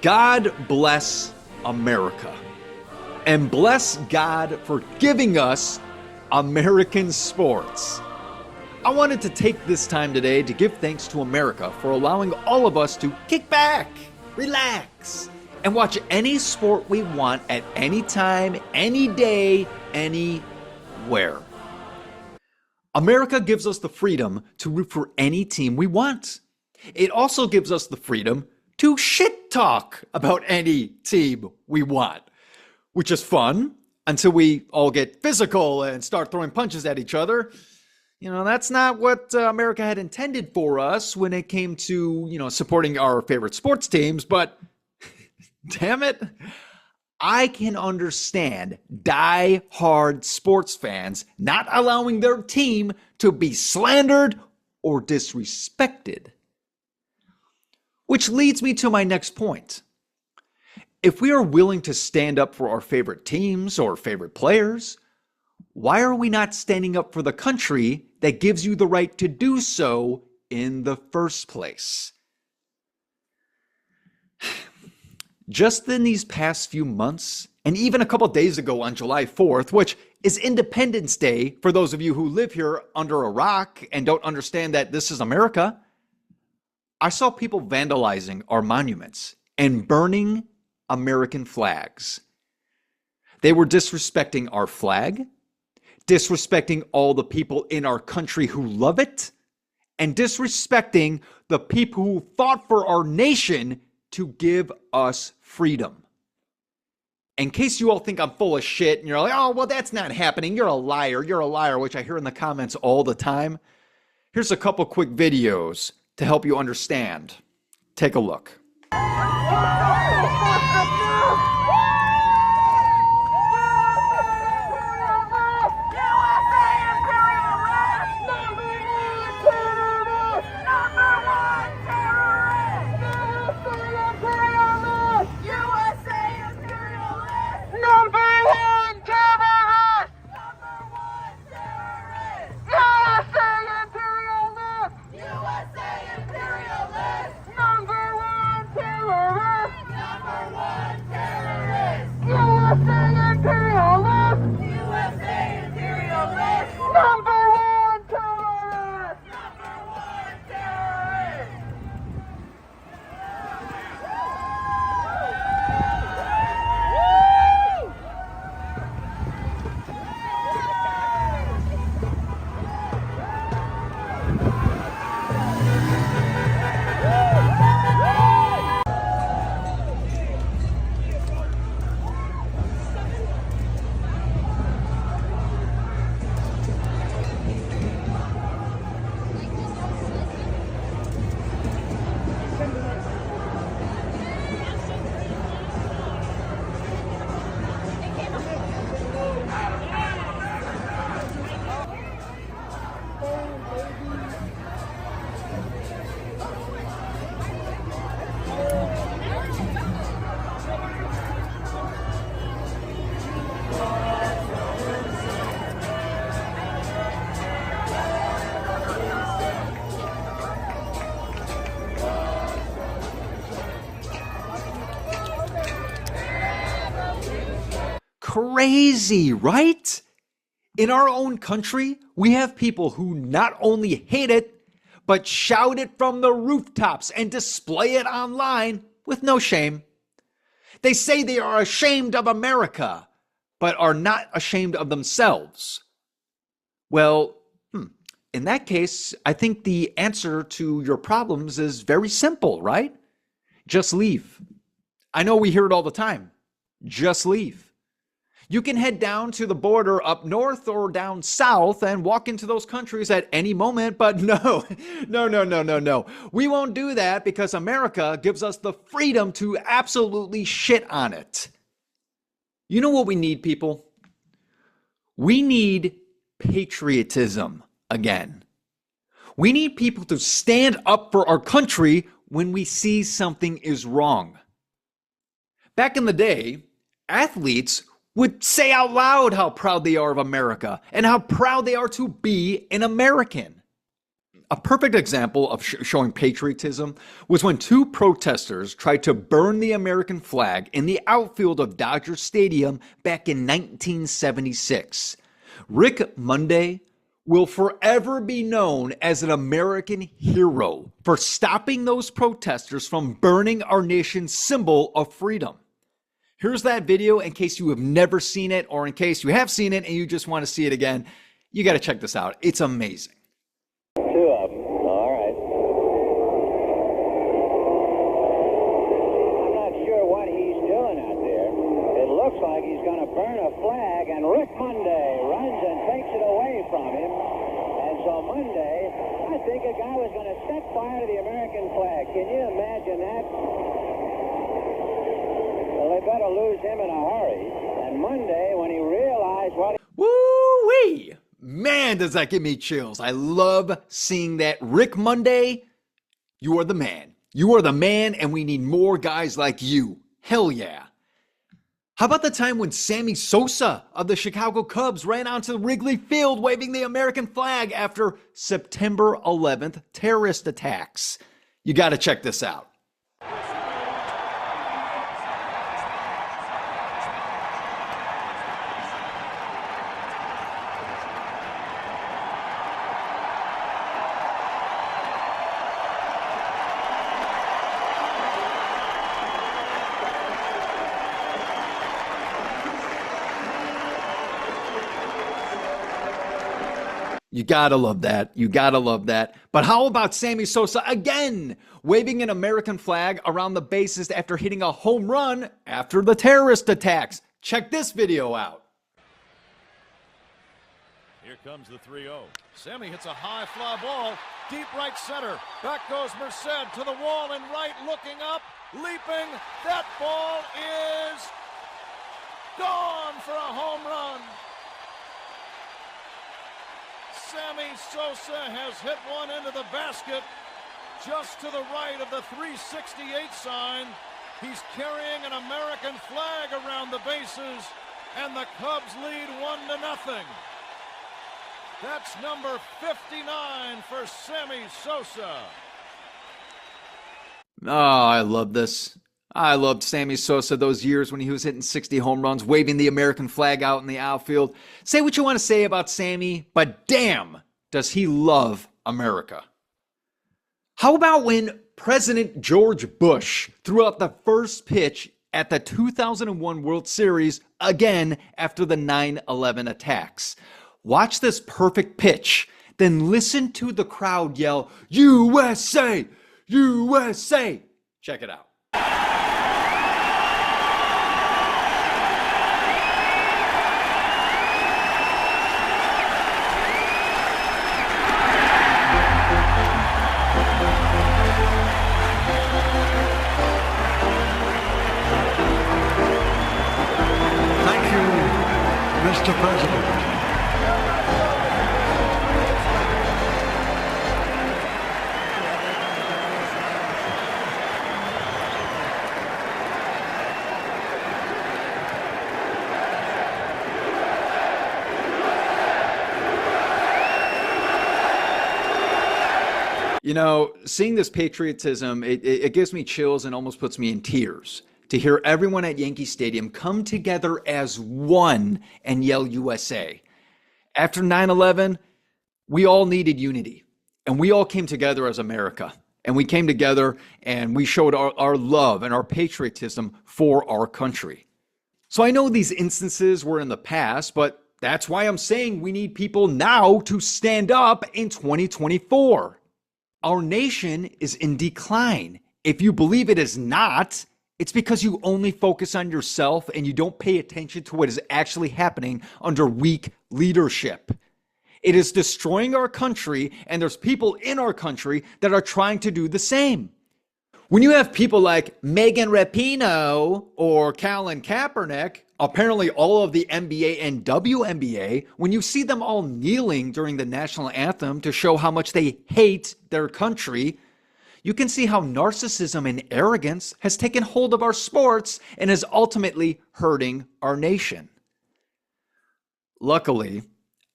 God bless America. And bless God for giving us American sports. I wanted to take this time today to give thanks to America for allowing all of us to kick back, relax, and watch any sport we want at any time, any day, anywhere. America gives us the freedom to root for any team we want. It also gives us the freedom to shit talk about any team we want, which is fun until we all get physical and start throwing punches at each other. You know, that's not what America had intended for us when it came to, supporting our favorite sports teams, but damn it, I can understand die-hard sports fans not allowing their team to be slandered or disrespected. Which leads me to my next point. If we are willing to stand up for our favorite teams or favorite players, why are we not standing up for the country that gives you the right to do so in the first place? Just in these past few months, and even a couple days ago on July 4th, which is Independence Day for those of you who live here under a rock and don't understand that this is America, I saw people vandalizing our monuments and burning American flags. They were disrespecting our flag, disrespecting all the people in our country who love it, and disrespecting the people who fought for our nation to give us freedom. In case you all think I'm full of shit and you're like, oh, well, that's not happening. You're a liar, which I hear in the comments all the time. Here's a couple quick videos to help you understand. Take a look. Crazy, right? In our own country, we have people who not only hate it, but shout it from the rooftops and display it online with no shame. They say they are ashamed of America, but are not ashamed of themselves. Well, in that case, I think the answer to your problems is very simple, right? Just leave. I know we hear it all the time. Just leave. You can head down to the border up north or down south and walk into those countries at any moment, but no. We won't do that because America gives us the freedom to absolutely shit on it. You know what we need, people? We need patriotism again. We need people to stand up for our country when we see something is wrong. Back in the day, athletes would say out loud how proud they are of America and how proud they are to be an American. A perfect example of showing patriotism was when two protesters tried to burn the American flag in the outfield of Dodger Stadium back in 1976. Rick Monday will forever be known as an American hero for stopping those protesters from burning our nation's symbol of freedom. Here's that video in case you have never seen it, or in case you have seen it and you just want to see it again. You got to check this out. It's amazing. Two of them. All right. I'm not sure what he's doing out there. It looks like he's going to burn a flag, and Rick Monday runs and takes it away from him. And so Monday, I think a guy was going to set fire to the American flag. Can you imagine that? Well, they better lose him in a hurry. And Monday, when he realized what... Woo-wee! Man, does that give me chills. I love seeing that. Rick Monday, you are the man. You are the man, and we need more guys like you. Hell yeah. How about the time when Sammy Sosa of the Chicago Cubs ran onto Wrigley Field waving the American flag after September 11th terrorist attacks? You got to check this out. You gotta love that. You gotta love that. But how about Sammy Sosa again, waving an American flag around the bases after hitting a home run after the terrorist attacks? Check this video out. Here comes the 3-0. Sammy hits a high fly ball, deep right center. Back goes Merced to the wall and right, looking up, leaping. That ball is gone for a home run. Sammy Sosa has hit one into the basket just to the right of the 368 sign. He's carrying an American flag around the bases, and the Cubs lead 1-0. That's number 59 for Sammy Sosa. Oh, I love this. I loved Sammy Sosa those years when he was hitting 60 home runs, waving the American flag out in the outfield. Say what you want to say about Sammy, but damn, does he love America. How about when President George Bush threw out the first pitch at the 2001 World Series again after the 9/11 attacks? Watch this perfect pitch, then listen to the crowd yell, USA! USA! Check it out. Mr. President. You know, seeing this patriotism, it gives me chills and almost puts me in tears to hear everyone at Yankee Stadium come together as one and yell USA. After 9/11, we all needed unity, and we all came together as America. And we came together and we showed our love and our patriotism for our country. So I know these instances were in the past, but that's why I'm saying we need people now to stand up in 2024. Our nation is in decline. If you believe it is not, it's because you only focus on yourself and you don't pay attention to what is actually happening under weak leadership. It is destroying our country, and there's people in our country that are trying to do the same. When you have people like Megan Rapinoe or Colin Kaepernick, apparently all of the NBA and WNBA, when you see them all kneeling during the national anthem to show how much they hate their country, you can see how narcissism and arrogance has taken hold of our sports and is ultimately hurting our nation. Luckily,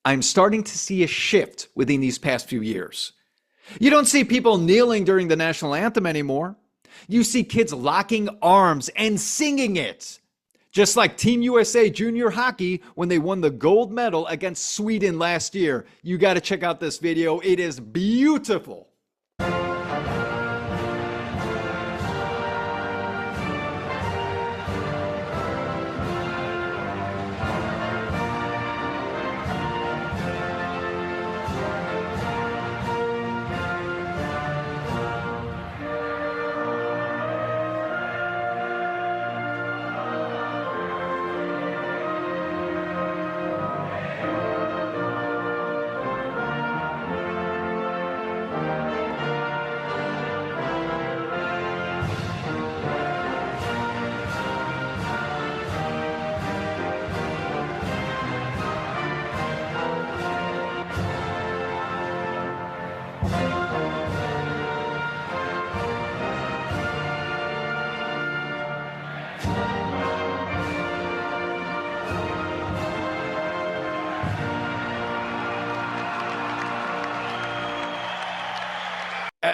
I'm starting to see a shift within these past few years. You don't see people kneeling during the national anthem anymore. You see kids locking arms and singing it. Just like Team USA Junior Hockey when they won the gold medal against Sweden last year. You got to check out this video. It is beautiful.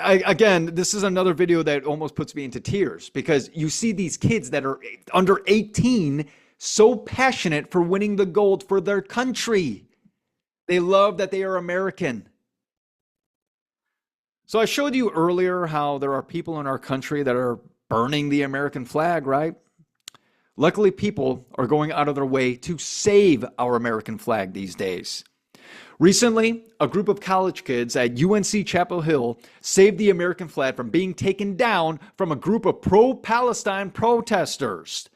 Again, this is another video that almost puts me into tears because you see these kids that are under 18 so passionate for winning the gold for their country. They love that they are American. So I showed you earlier how there are people in our country that are burning the American flag, right? Luckily, people are going out of their way to save our American flag these days. Recently, a group of college kids at UNC Chapel Hill saved the American flag from being taken down from a group of pro-Palestine protesters.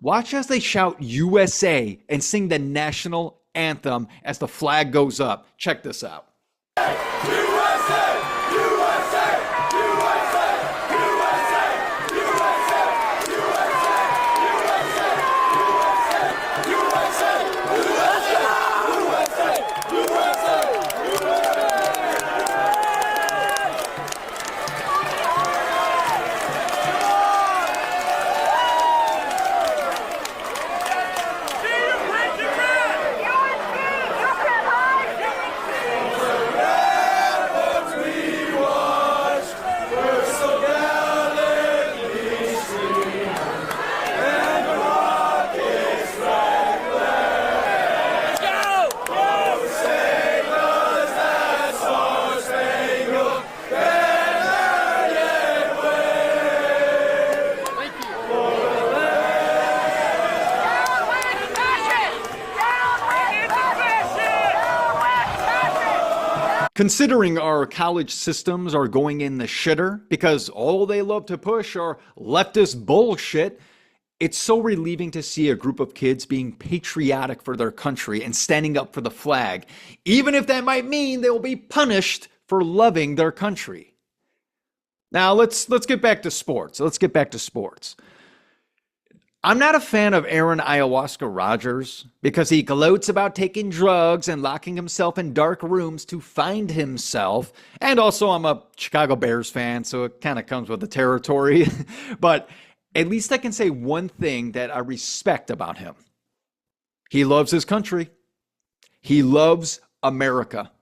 Watch as they shout USA and sing the national anthem as the flag goes up. Check this out. USA! USA! Considering our college systems are going in the shitter because all they love to push are leftist bullshit, it's so relieving to see a group of kids being patriotic for their country and standing up for the flag, even if that might mean they will be punished for loving their country. Now, let's get back to sports. I'm not a fan of Aaron Ayahuasca Rodgers because he gloats about taking drugs and locking himself in dark rooms to find himself. And also, I'm a Chicago Bears fan, so it kind of comes with the territory. But at least I can say one thing that I respect about him. He loves his country. He loves America.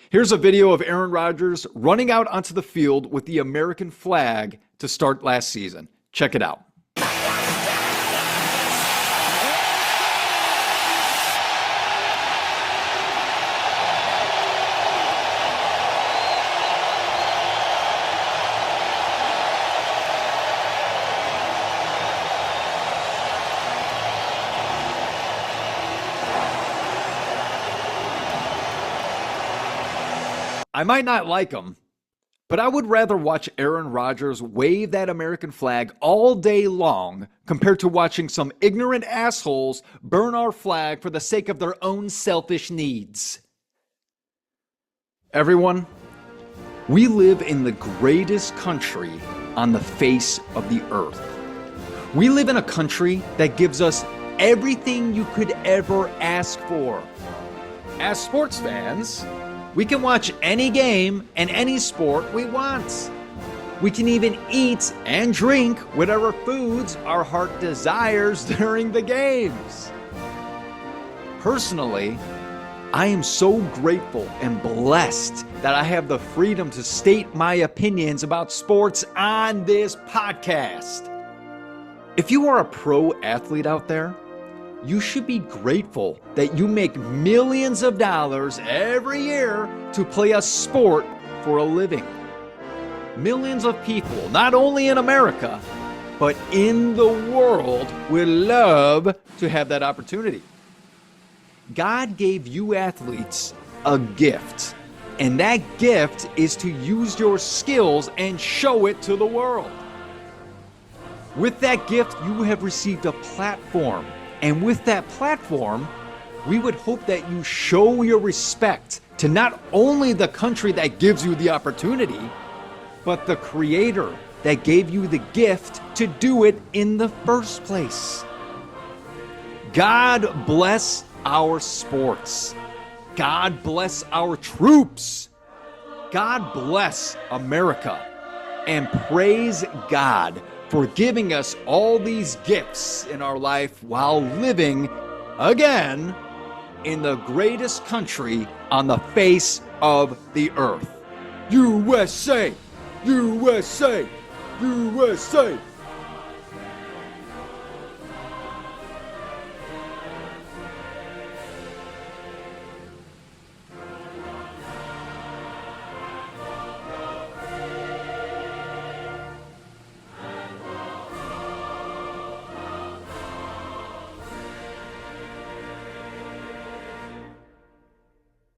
Here's a video of Aaron Rodgers running out onto the field with the American flag to start last season. Check it out. I might not like him, but I would rather watch Aaron Rodgers wave that American flag all day long compared to watching some ignorant assholes burn our flag for the sake of their own selfish needs. Everyone, we live in the greatest country on the face of the earth. We live in a country that gives us everything you could ever ask for. As sports fans, we can watch any game and any sport we want. We can even eat and drink whatever foods our heart desires during the games. Personally, I am so grateful and blessed that I have the freedom to state my opinions about sports on this podcast. If you are a pro athlete out there, you should be grateful that you make millions of dollars every year to play a sport for a living. Millions of people, not only in America, but in the world, would love to have that opportunity. God gave you athletes a gift, and that gift is to use your skills and show it to the world. With that gift, you have received a platform, and with that platform, we would hope that you show your respect to not only the country that gives you the opportunity, but the Creator that gave you the gift to do it in the first place. God bless our sports. God bless our troops. God bless America. And praise God for giving us all these gifts in our life while living, again, in the greatest country on the face of the earth. USA! USA! USA!